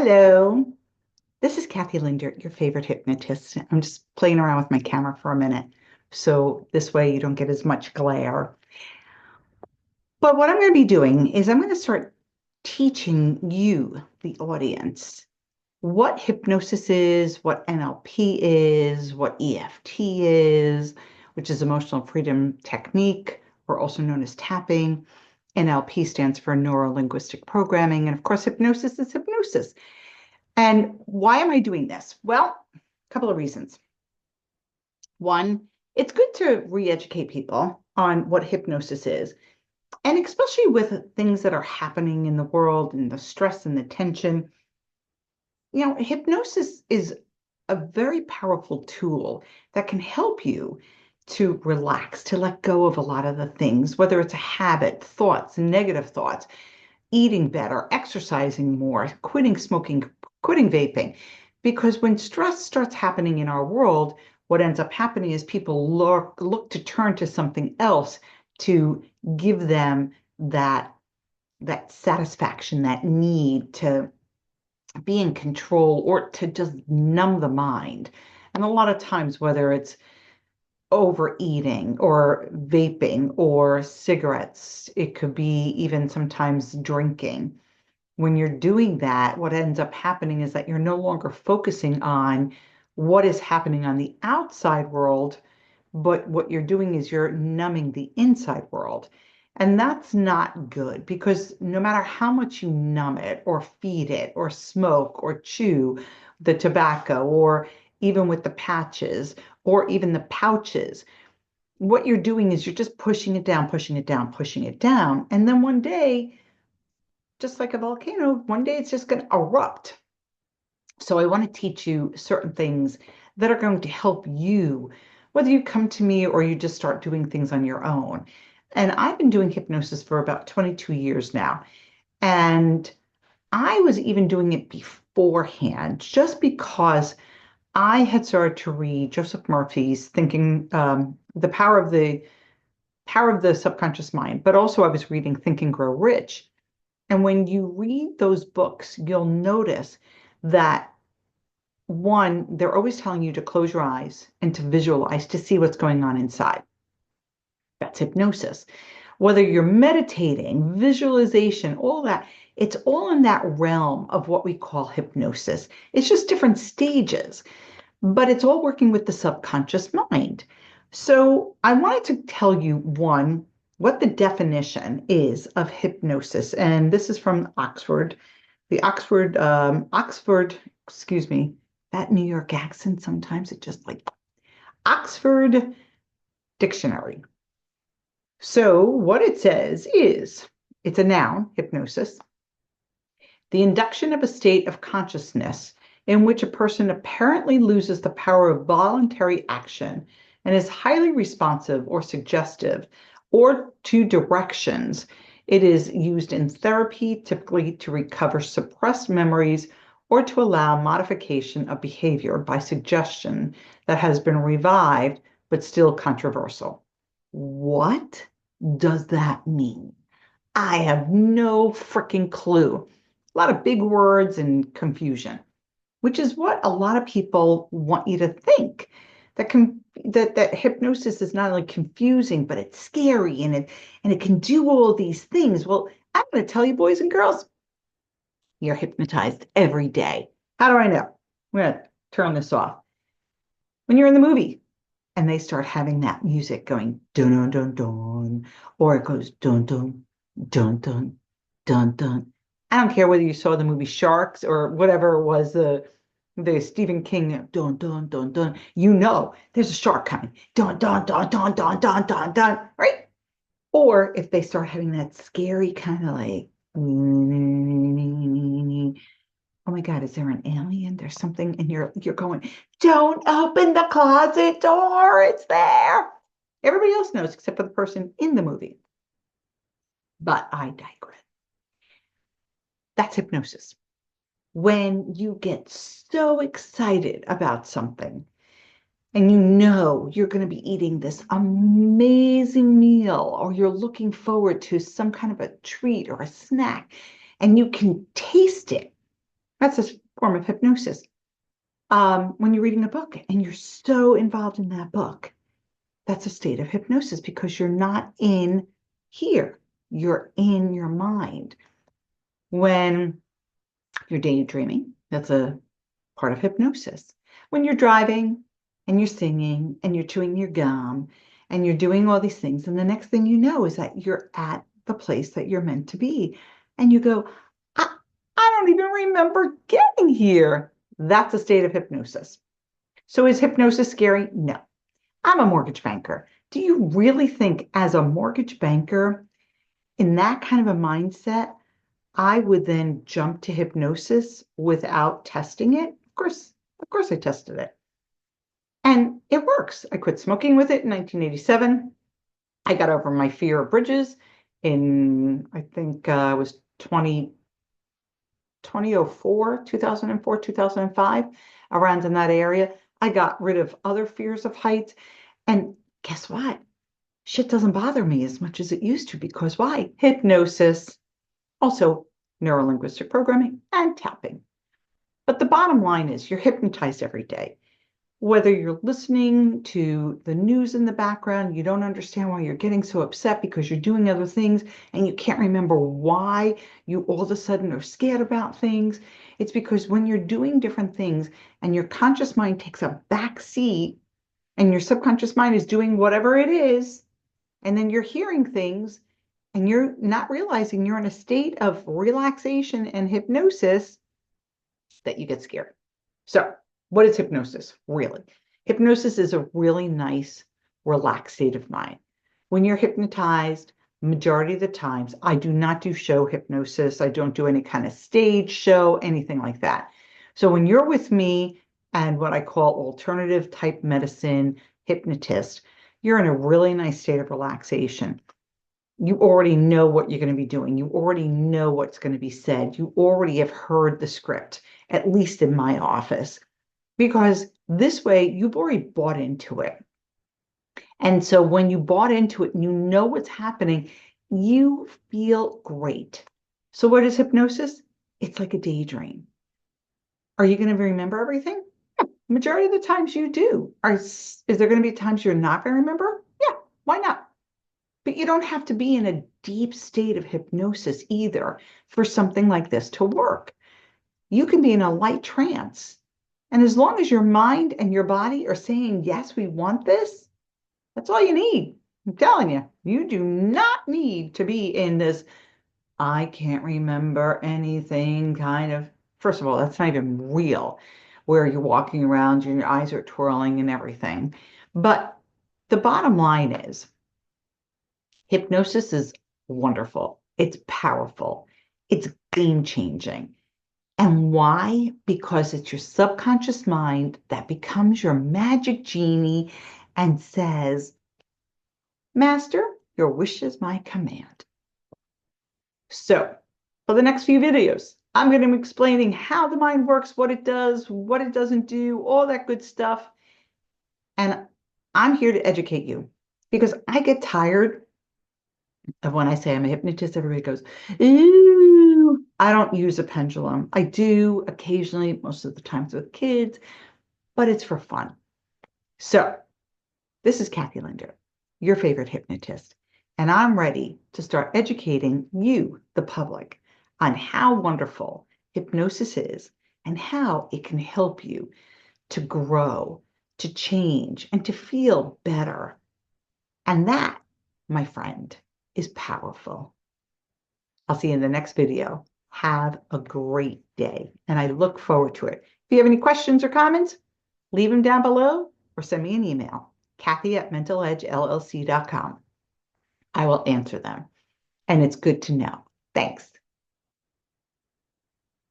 Hello, this is Kathy Linder, your favorite hypnotist. I'm just playing around with my camera for a minute, so this way you don't get as much glare. But what I'm going to be doing is I'm going to start teaching you, the audience, what hypnosis is, what NLP is, what EFT is, which is emotional freedom technique, or also known as tapping. NLP stands for neuro linguistic programming. And of course, hypnosis is hypnosis. And why am I doing this? Well, a couple of reasons. One, it's good to re-educate people on what hypnosis is, and especially with things that are happening in the world and the stress and the tension. Hypnosis is a very powerful tool that can help you to relax, to let go of a lot of the things, whether it's a habit, thoughts, negative thoughts, eating better, exercising more, quitting smoking, quitting vaping. Because when stress starts happening in our world, what ends up happening is people look to turn to something else to give them that satisfaction, that need to be in control or to just numb the mind. And a lot of times, whether it's overeating or vaping or cigarettes, it could be even sometimes drinking. When you're doing that, what ends up happening is that you're no longer focusing on what is happening on the outside world, but what you're doing is you're numbing the inside world. And that's not good, because no matter how much you numb it or feed it or smoke or chew the tobacco, or even with the patches or even the pouches, what you're doing is you're just pushing it down, pushing it down, pushing it down. And then one day, just like a volcano, one day it's just going to erupt. So I want to teach you certain things that are going to help you, whether you come to me or you just start doing things on your own. And I've been doing hypnosis for about 22 years now. And I was even doing it beforehand, just because I had started to read Joseph Murphy's Thinking, the power of the subconscious mind, but also I was reading Think and Grow Rich. And when you read those books, you'll notice that, one, they're always telling you to close your eyes and to visualize, to see what's going on inside. That's hypnosis. Whether you're meditating, visualization, all that, it's all in that realm of what we call hypnosis. It's just different stages, but it's all working with the subconscious mind. So I wanted to tell you, one, what the definition is of hypnosis. And this is from Oxford, excuse me, that New York accent, sometimes it just like Oxford Dictionary. So what it says is, it's a noun, hypnosis, the induction of a state of consciousness in which a person apparently loses the power of voluntary action and is highly responsive or suggestive or to directions. It is used in therapy, typically to recover suppressed memories or to allow modification of behavior by suggestion that has been revived but still controversial. What does that mean? I have no freaking clue. A lot of big words and confusion, which is what a lot of people want you to think. That hypnosis is not only confusing, but it's scary, and it can do all these things. Well, I'm going to tell you, boys and girls, you're hypnotized every day. How do I know? I'm going to turn this off. When you're in the movie and they start having that music going dun dun dun dun, or it goes dun dun dun dun dun dun. I don't care whether you saw the movie Sharks or whatever it was, the Stephen King dun dun dun dun. You know there's a shark coming. Dun dun dun dun dun dun dun dun. Right? Or if they start having that scary kind of like, oh my God, is there an alien? There's something, and you're going, don't open the closet door. It's there. Everybody else knows except for the person in the movie. But I digress. That's hypnosis. When you get so excited about something and you know you're going to be eating this amazing meal, or you're looking forward to some kind of a treat or a snack, and you can taste it. That's a form of hypnosis. When you're reading a book and you're so involved in that book, that's a state of hypnosis because you're not in here. You're in your mind. When you're daydreaming, that's a part of hypnosis. When you're driving and you're singing and you're chewing your gum and you're doing all these things, and the next thing you know is that you're at the place that you're meant to be. And you go, I don't even remember getting here. That's a state of hypnosis. So is hypnosis scary? No. I'm a mortgage banker. Do you really think, as a mortgage banker, in that kind of a mindset, I would then jump to hypnosis without testing it? Of course I tested it. And it works. I quit smoking with it in 1987. I got over my fear of bridges in, I think it was 2004, 2004, 2005, around in that area. I got rid of other fears of heights. And guess what? Shit doesn't bother me as much as it used to because why? Hypnosis, also neurolinguistic programming and tapping. But the bottom line is you're hypnotized every day. Whether you're listening to the news in the background, you don't understand why you're getting so upset because you're doing other things and you can't remember why you all of a sudden are scared about things. It's because when you're doing different things and your conscious mind takes a back seat and your subconscious mind is doing whatever it is, and then you're hearing things and you're not realizing you're in a state of relaxation and hypnosis, that you get scared. So, what is hypnosis, really? Hypnosis is a really nice, relaxed state of mind. When you're hypnotized, majority of the times, I do not do show hypnosis. I don't do any kind of stage show, anything like that. So when you're with me and what I call alternative type medicine hypnotist, you're in a really nice state of relaxation. You already know what you're going to be doing. You already know what's going to be said. You already have heard the script, at least in my office, because this way you've already bought into it. And so when you bought into it and you know what's happening, you feel great. So what is hypnosis? It's like a daydream. Are you going to remember everything? Yeah, majority of the times you do. Is there going to be times you're not going to remember? Yeah, why not? But you don't have to be in a deep state of hypnosis either for something like this to work. You can be in a light trance. And as long as your mind and your body are saying, yes, we want this, that's all you need. I'm telling you, you do not need to be in this, I can't remember anything kind of, first of all, that's not even real, where you're walking around and your eyes are twirling and everything. But the bottom line is, hypnosis is wonderful. It's powerful. It's game-changing. And why? Because it's your subconscious mind that becomes your magic genie and says, Master, your wish is my command. So, for the next few videos, I'm going to be explaining how the mind works, what it does, what it doesn't do, all that good stuff. And I'm here to educate you because I get tired of when I say I'm a hypnotist, everybody goes, ooh, I don't use a pendulum. I do occasionally, most of the times with kids, but it's for fun. So this is Kathy Linder, your favorite hypnotist, and I'm ready to start educating you, the public, on how wonderful hypnosis is and how it can help you to grow, to change, and to feel better. And that, my friend, is powerful. I'll see you in the next video. Have a great day, and I look forward to it. If you have any questions or comments, leave them down below or send me an email, Kathy@mentaledgellc.com. I will answer them, and it's good to know. Thanks.